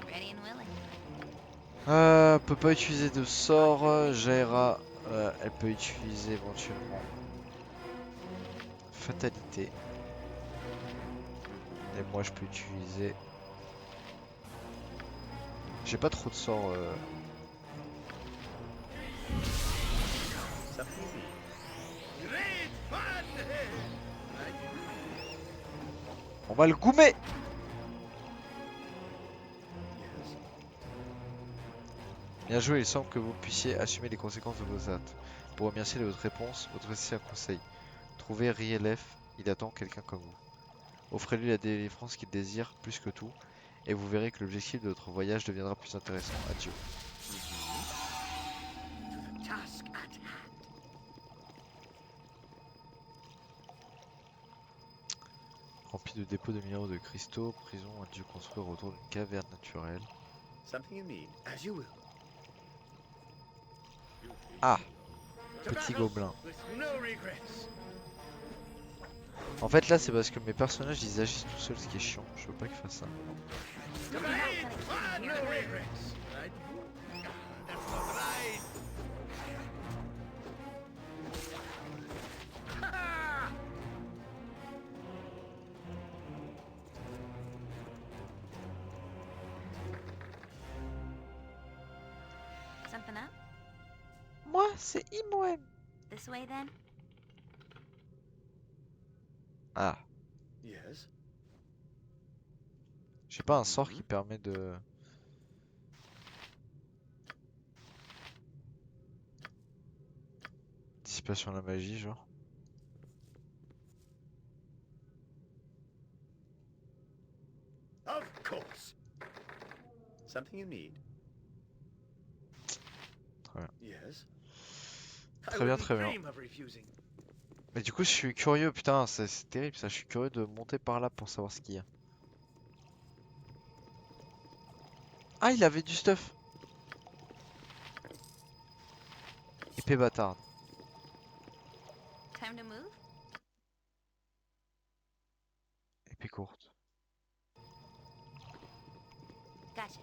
Ready and willing. Peut pas utiliser de sort. Jaira, elle peut utiliser éventuellement fatalité. Et moi je peux utiliser. J'ai pas trop de sorts. Something you need. Great fun! On va le goumer! Bien joué, il semble que vous puissiez assumer les conséquences de vos actes. Pour remercier de votre réponse, votre un conseil. Trouvez Rielef, il attend quelqu'un comme vous. Offrez-lui la délivrance qu'il désire plus que tout, et vous verrez que l'objectif de votre voyage deviendra plus intéressant. Adieu. To the task at hand. Rempli de dépôts de minéraux de cristaux, prison a dû construire autour d'une caverne naturelle. Something you need. As you will. Ah, To petit battle gobelin. with no regrets. En fait là c'est parce que mes personnages ils agissent tout seuls, ce qui est chiant. Je veux pas qu'ils fassent ça. To great fun! No regrets. Right? That's not right. something up? Moi, c'est Imoem. This way then? Ah, Yes. j'ai pas un sort qui permet de... Dissipation de la magie, genre. Of course. Something you need? Très bien. Yes. Très bien, très bien. Mais du coup, je suis curieux, putain, c'est terrible ça. Je suis curieux de monter par là pour savoir ce qu'il y a. Ah, il avait du stuff. Épée bâtarde. Time to move? Épée courte. Gotcha.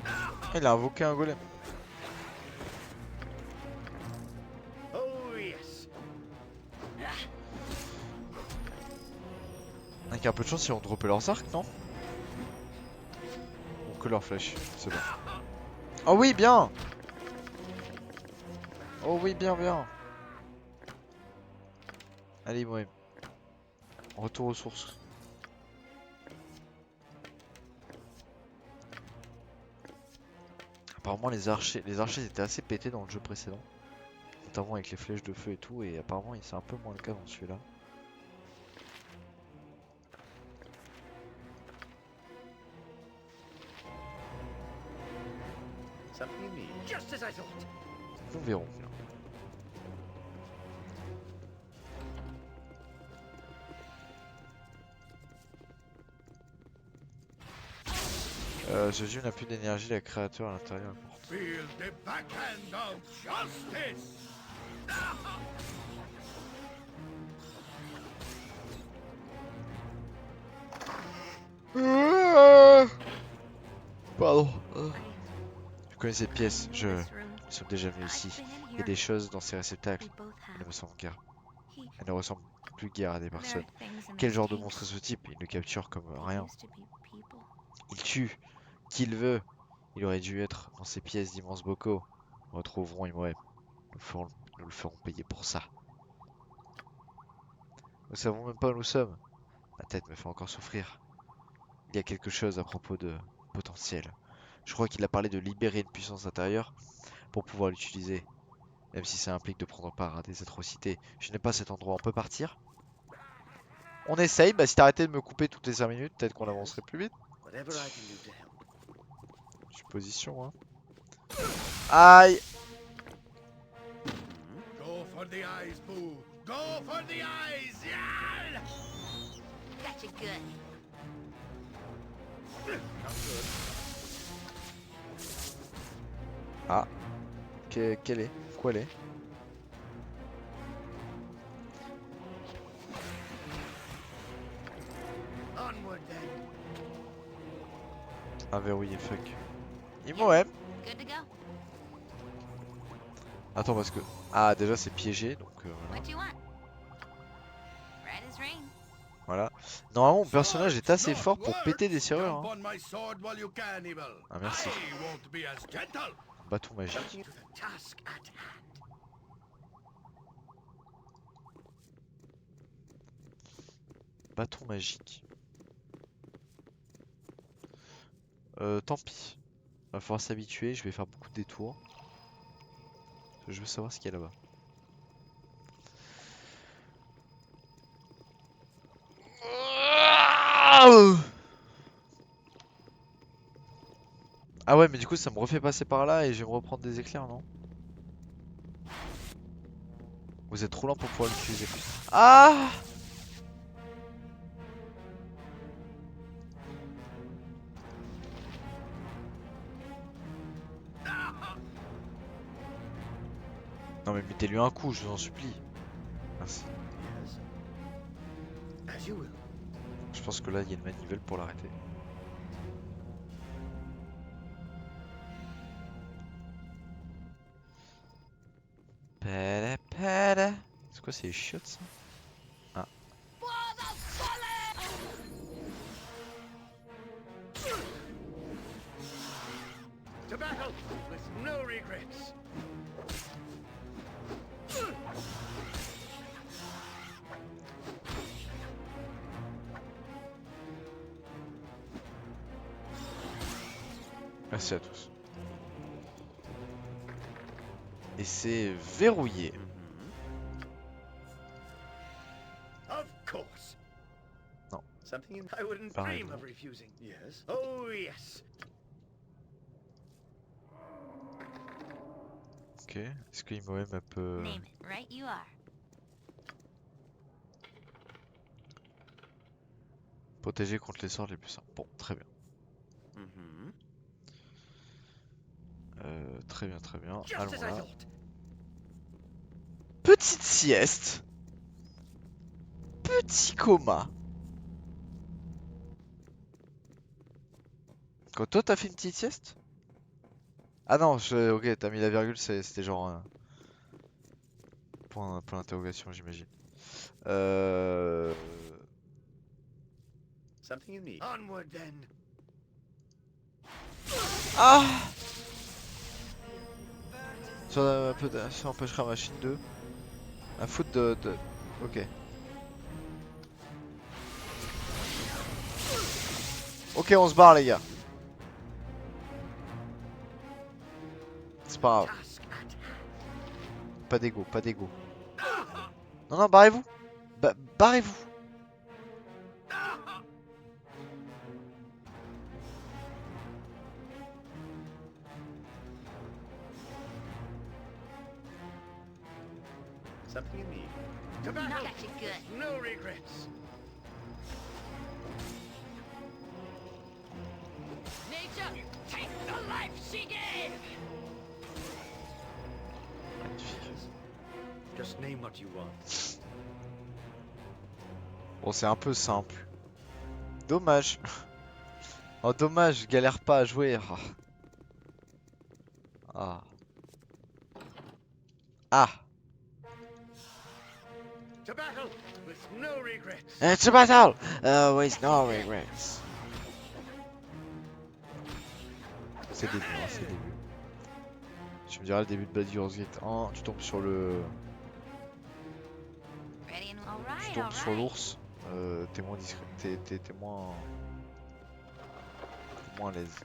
Ah, il a invoqué un golem. Oh yes. Avec un peu de chance, ils vont dropper leurs arcs, non? Ou que leurs flèches, c'est bon. Oh oui, bien! Oh oui, bien, bien. Allez, moi. Retour aux sources. Apparemment, les archers étaient assez pétés dans le jeu précédent. Notamment avec les flèches de feu et tout. Et apparemment, c'est un peu moins le cas dans celui-là. Something you need? Just as I thought. Nous verrons. Jésus n'a plus d'énergie, la créature à l'intérieur. Feel the backhand of justice. Pardon. Je connais cette pièce, This room. ils sont déjà venus ici. I've been in Il y a here. des choses dans ces réceptacles. We both Elles have. ne me semblent guère. He- Elles ne ressemblent plus guère à des There are personnes. things in Quel this genre de case. monstre est ce type? Il le capture comme They rien. used to be people. Il tue qui il veut. Il aurait dû être dans ces pièces d'immenses bocaux. Nous retrouverons Imoeb. Nous le ferons payer pour ça. Nous savons même pas où nous sommes. Ma tête me fait encore souffrir. Il y a quelque chose à propos de potentiel. Je crois qu'il a parlé de libérer une puissance intérieure pour pouvoir l'utiliser. Même si ça implique de prendre part à des atrocités. Je n'ai pas cet endroit. On peut partir? On essaye. Bah si t'arrêtais de me couper toutes les 5 minutes, peut-être qu'on avancerait plus vite. Whatever I can do to help. Supposition, hein. Aïe! Go for the eyes, Boo. Go for the eyes. Yeah. Gotcha good. Ah. Quelle est? Quoi elle est? Onward then. Ah verrouillé, fuck. Imoem. Good to go. Attends parce que... Ah déjà c'est piégé donc voilà. What you want? Red as rain. Voilà. Normalement mon personnage est assez fort pour péter des serrures. Hein. Jump on my sword while you can, Evil. Ah merci. I won't be as gentle. Bâton magique. To the task at hand. Bâton magique. Tant pis. Va falloir s'habituer, je vais faire beaucoup de détours. Je veux savoir ce qu'il y a là-bas. Ah ouais mais du coup ça me refait passer par là et je vais me reprendre des éclairs non? Vous êtes trop lent pour pouvoir l'utiliser. Ah! Non mais mettez-lui un coup, je vous en supplie. Merci. Yes. As you will. Je pense que là il y a une manivelle pour l'arrêter. C'est quoi, c'est les chiottes ça? Ah. To battle with no regrets. Merci à tous. Et c'est verrouillé. Of course. Non. Something I wouldn't Pareil. dream of refusing. Yes. Oh yes. Ok. Est-ce que Imoem peut... Name it, right you are. protéger contre les sorts les plus simples? Bon, très bien. Très bien, très bien. Just Allons as I là. thought. Petite sieste. Petit coma. Quand toi t'as fait une petite sieste? Ah non, ok, t'as mis la virgule, c'était genre un point d'interrogation, j'imagine. Euh... Something you need. Onward then. Ah! Ça empêchera machine 2. Un foot de... Ok. Ok, on se barre les gars. C'est pas grave. Task at hand. Pas d'ego, pas d'ego. Non, non, barrez-vous. Barrez-vous. Something you need. To battle Got you good. with no regrets. Nature, take the life she gave! Magnifique. Just name what you want. Bon, c'est un peu simple. Dommage. Oh, dommage, je galère pas à jouer. Ah. Ah. Ah. To battle with no regrets. It's a battle! With no regrets. C'est le début, hein, c'est le début. Tu me diras le début de Baldur's Gate 1, tu tombes sur le... Ready and all Tu right, tombes all sur right. l'ours, t'es moins discret, t'es moins... moins à l'aise.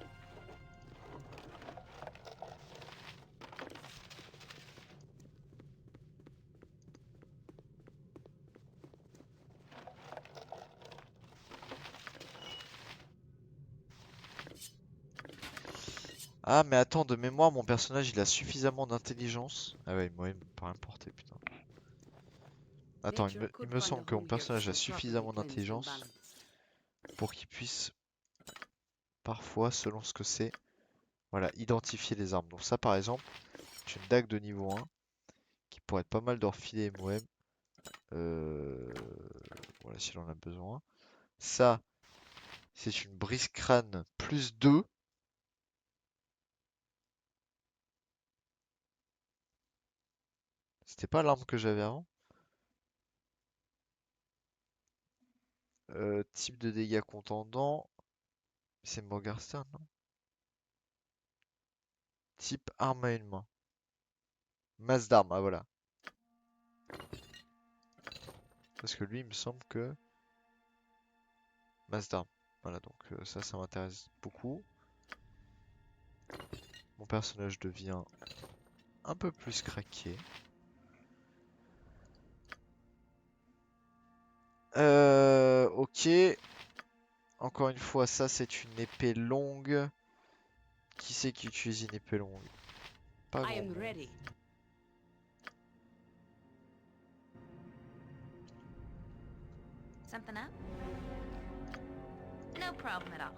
Ah mais attends, de mémoire, mon personnage il a suffisamment d'intelligence. Ah ouais, moi il me paraît importé, putain. Attends, il me semble que mon personnage a suffisamment d'intelligence pour qu'il puisse parfois, selon ce que c'est, voilà, identifier les armes. Donc ça par exemple, j'ai une dague de niveau 1 qui pourrait être pas mal de refiler Moem. Voilà, si l'on a besoin. Ça, c'est une brise crâne plus 2. C'était pas l'arme que j'avais avant. Type de dégâts contendant. C'est Morgenstern, non? Type arme à une main. Masse d'armes, ah voilà. Parce que lui, il me semble que... Masse d'armes. Voilà, donc ça m'intéresse beaucoup. Mon personnage devient un peu plus craqué. Ok. Encore une fois, ça c'est une épée longue. Qui c'est qui utilise une épée longue? Pas I grand am monde. ready. Something up? No problem at all.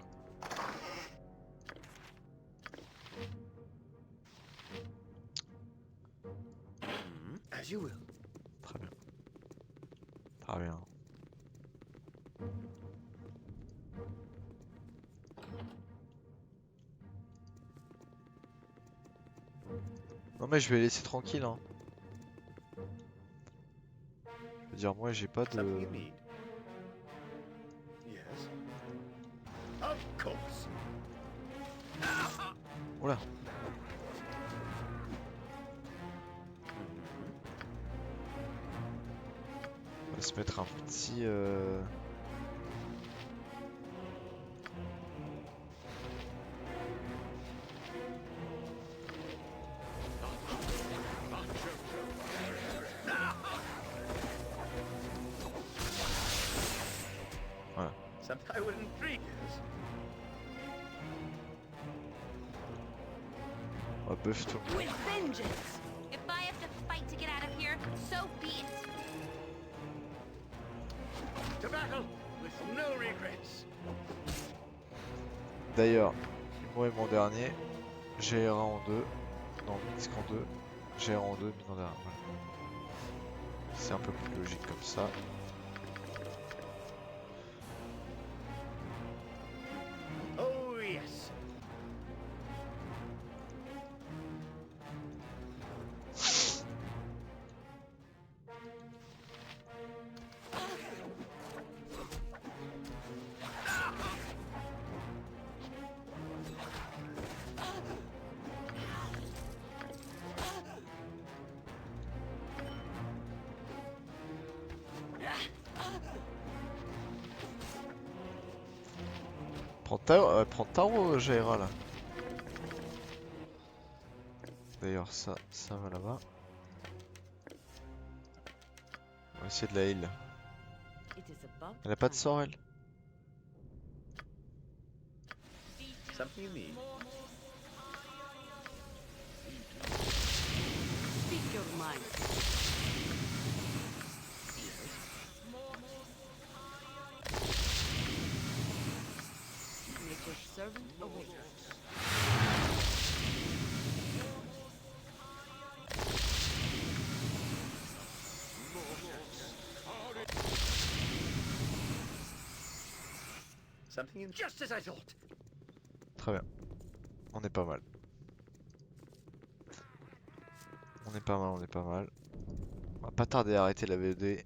As you will. Très bien. Très bien. Non mais je vais laisser tranquille hein. Dire moi j'ai pas Something de. you need? Yes. Of course. Oula. On va se mettre un petit. Something I wouldn't dream. Yes. On va buff tout le monde. With vengeance. If I have to fight to get out of here, so be it. To battle with no regrets. D'ailleurs, moi et mon dernier, GR1 en 2. Non, Minsk en 2. GR en 2, Mine en dernier. Voilà. C'est un peu plus logique comme ça. Oh yes. Prends Taro GRA là. D'ailleurs ça va là-bas. On va essayer de la heal. It is above Elle a pas de time. sort elle? Something you need? Speak your mind. Nature's servant awaits. Something you just as I thought. Très bien. On est pas mal. On est pas mal, on est pas mal. On va pas tarder à arrêter la VOD.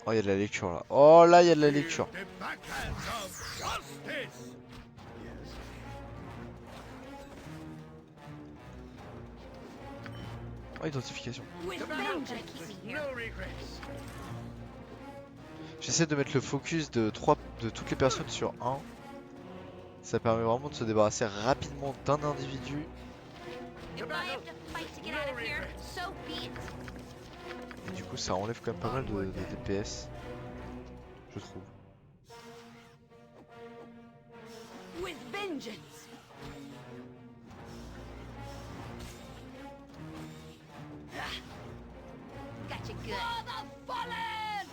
Oh, il y a de la lecture là. Oh là, il y a de la lecture. The backhands of justice. Yes. Oh, identification. With To battle vengeance. with no regrets. J'essaie de mettre le focus de toutes les personnes sur un. Ça permet vraiment de se débarrasser rapidement d'un individu. If I have to fight to get out of here, so be it. Et du coup, ça enlève quand même pas mal de DPS. Je trouve. With vengeance. Gotcha good. For the fallen!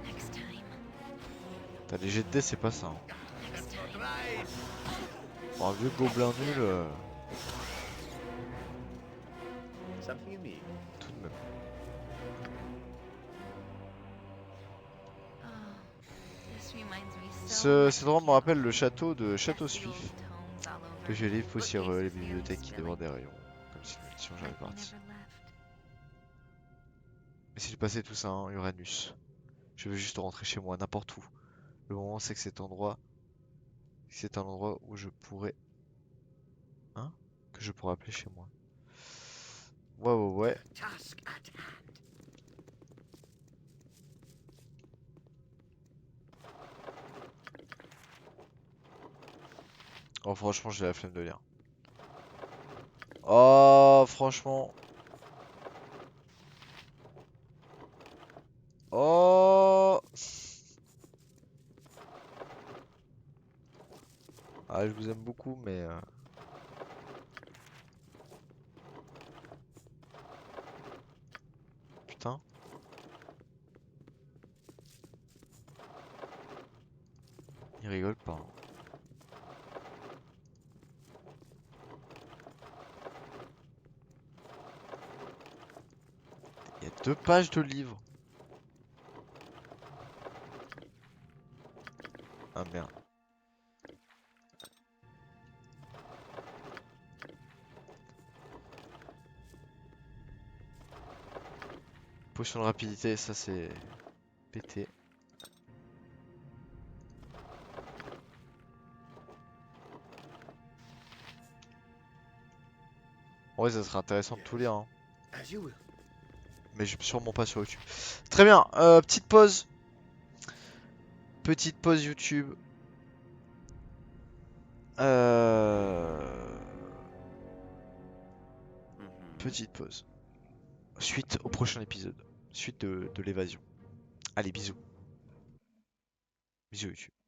Next time. T'as les jets de dés, c'est pas ça. Hein. Next time. Rise. Pour un vieux gobelin nul, Something you need? tout de même. Oh, this reminds me so Cet endroit me rappelle le château de Château Dusty old Suif. tomes all over. Que j'ai livres poussiéreux, les Bookcases bibliothèques qui feels débordent des filling. rayons. Comme si une mission j'avais Like we parti. never left. Mais si je passais tout ça, hein, Uranus. Je veux juste rentrer chez moi, n'importe où. Le moment c'est que cet endroit. C'est un endroit où je pourrais. Hein? Que je pourrais appeler chez moi. Ouais, ouais, ouais. Task at hand. Oh, franchement, j'ai la flemme de lire. Oh, franchement. Oh. Ah, je vous aime beaucoup, mais. Putain. Il rigole pas. Hein. Il y a 2 pages de livres. Ah merde. Potion de rapidité, ça c'est pété. En vrai, ça serait intéressant de tout lire, hein. As you will. Mais sûrement pas sur YouTube. Très bien, petite pause. Petite pause YouTube. Petite pause. Suite au prochain épisode. Suite de l'évasion. Allez, bisous. Bisous YouTube.